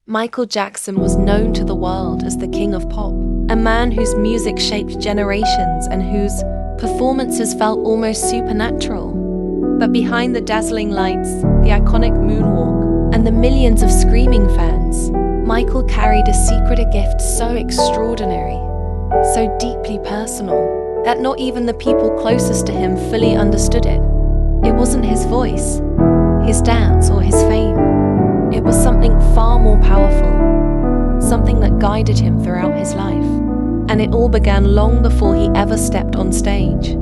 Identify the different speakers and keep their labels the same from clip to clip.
Speaker 1: Michael Jackson was known to the world as the king of pop, a man whose music shaped generations and whose performances felt almost supernatural. But behind the dazzling lights, the iconic moonwalk, and the millions of screaming fans, Michael carried a secret, a gift so extraordinary, so deeply personal, that not even the people closest to him fully understood it. It wasn't his voice, his dance, or his fame. It was something far more powerful, something that guided him throughout his life. And it all began long before he ever stepped on stage.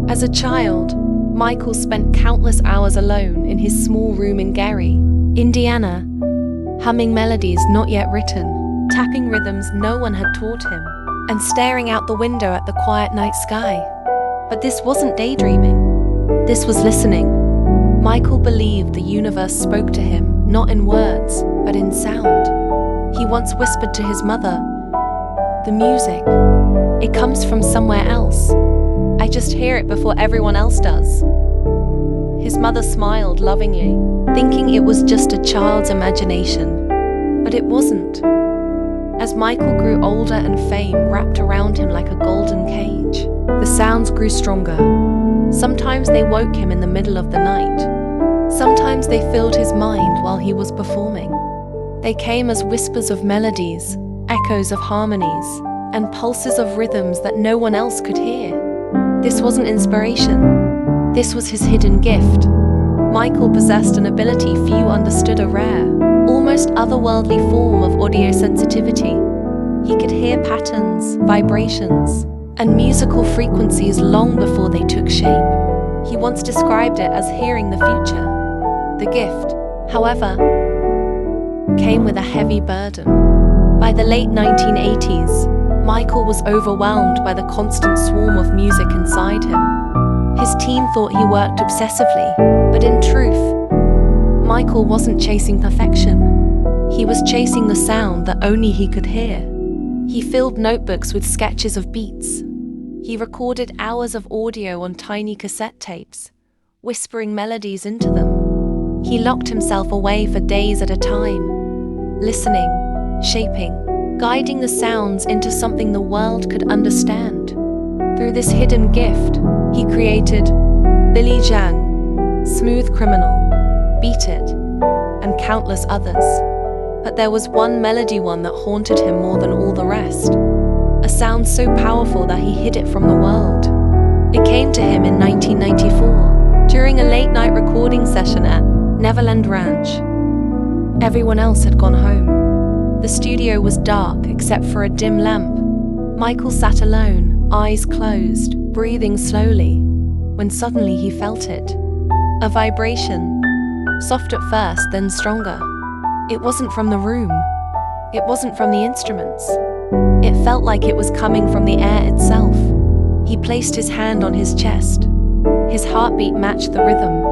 Speaker 1: As a child, Michael spent countless hours alone in his small room in Gary, Indiana, humming melodies not yet written, tapping rhythms no one had taught him, and staring out the window at the quiet night sky. But this wasn't daydreaming. This was listening. Michael believed the universe spoke to him, not in words, but in sound. He once whispered to his mother, "The music, it comes from somewhere else. I just hear it before everyone else does." His mother smiled lovingly, thinking it was just a child's imagination. But it wasn't. As Michael grew older and fame wrapped around him like a golden cage, the sounds grew stronger. Sometimes they woke him in the middle of the night. Sometimes they filled his mind while he was performing. They came as whispers of melodies, echoes of harmonies, and pulses of rhythms that no one else could hear. This wasn't inspiration. This was his hidden gift. Michael possessed an ability few understood, a rare, almost otherworldly form of audio sensitivity. He could hear patterns, vibrations, and musical frequencies long before they took shape. He once described it as hearing the future. The gift, however, came with a heavy burden. By the late 1980s, Michael was overwhelmed by the constant swarm of music inside him. His team thought he worked obsessively, but in truth, Michael wasn't chasing perfection. He was chasing the sound that only he could hear. He filled notebooks with sketches of beats. He recorded hours of audio on tiny cassette tapes, whispering melodies into them. He locked himself away for days at a time, listening, shaping, guiding the sounds into something the world could understand. Through this hidden gift, he created Billy Jean, Smooth Criminal, Beat It, and countless others. But there was one melody that haunted him more than all the rest. A sound so powerful that he hid it from the world. It came to him in 1994, during a late-night recording session at Neverland Ranch. Everyone else had gone home. The studio was dark except for a dim lamp. Michael sat alone, eyes closed, breathing slowly, when suddenly he felt it. A vibration, soft at first, then stronger. It wasn't from the room. It wasn't from the instruments. It felt like it was coming from the air itself. He placed his hand on his chest. His heartbeat matched the rhythm.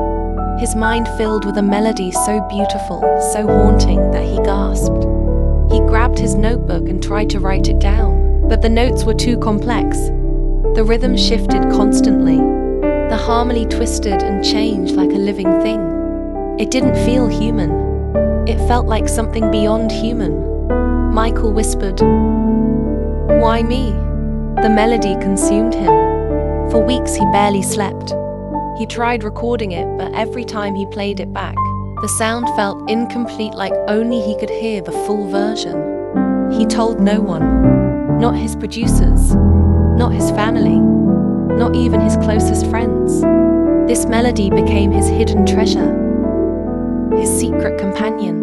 Speaker 1: His mind filled with a melody so beautiful, so haunting that he gasped. He grabbed his notebook and tried to write it down, but the notes were too complex. The rhythm shifted constantly. The harmony twisted and changed like a living thing. It didn't feel human. It felt like something beyond human. Michael whispered, "Why me?" The melody consumed him. For weeks he barely slept. He tried recording it, but every time he played it back, the sound felt incomplete, like only he could hear the full version. He told no one, not his producers, not his family, not even his closest friends. This melody became his hidden treasure, his secret companion.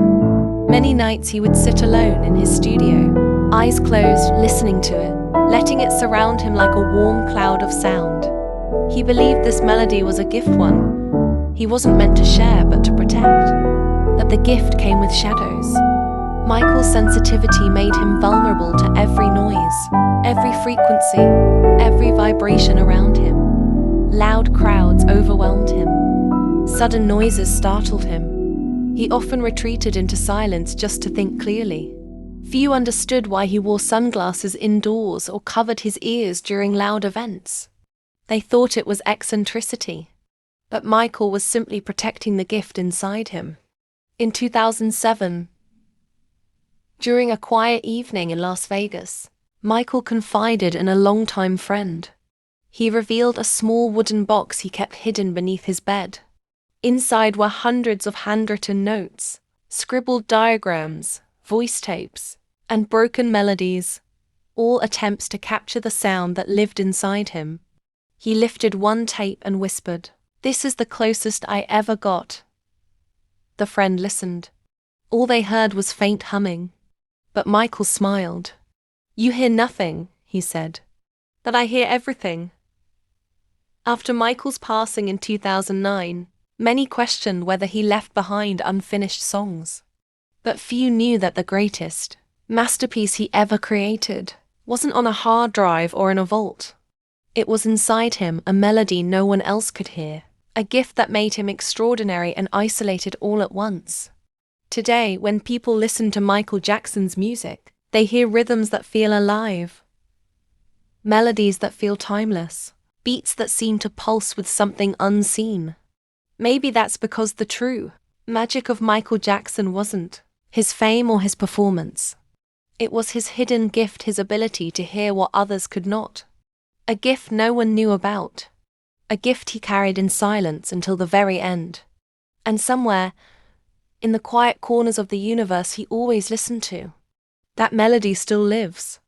Speaker 1: Many nights he would sit alone in his studio, eyes closed, listening to it, letting it surround him like a warm cloud of sound. He believed this melody was a gift, one he wasn't meant to share but to protect. But the gift came with shadows. Michael's sensitivity made him vulnerable to every noise, every frequency, every vibration around him. Loud crowds overwhelmed him. Sudden noises startled him. He often retreated into silence just to think clearly. Few understood why he wore sunglasses indoors or covered his ears during loud events. They thought it was eccentricity, but Michael was simply protecting the gift inside him. In 2007, During a quiet evening in Las Vegas, Michael confided in a longtime friend. He revealed a small wooden box he kept hidden beneath his bed. Inside were hundreds of handwritten notes, scribbled diagrams, voice tapes, and broken melodies, all attempts to capture the sound that lived inside him. He lifted one tape and whispered, "This is the closest I ever got." The friend listened. All they heard was faint humming. But Michael smiled. "You hear nothing," he said. "But I hear everything." After Michael's passing in 2009, many questioned whether he left behind unfinished songs. But few knew that the greatest masterpiece he ever created wasn't on a hard drive or in a vault. It was inside him, a melody no one else could hear, a gift that made him extraordinary and isolated all at once. Today, when people listen to Michael Jackson's music, they hear rhythms that feel alive, melodies that feel timeless, beats that seem to pulse with something unseen. Maybe that's because the true magic of Michael Jackson wasn't his fame or his performance. It was his hidden gift, his ability to hear what others could not. A gift no one knew about. A gift he carried in silence until the very end. And somewhere, in the quiet corners of the universe he always listened to, that melody still lives.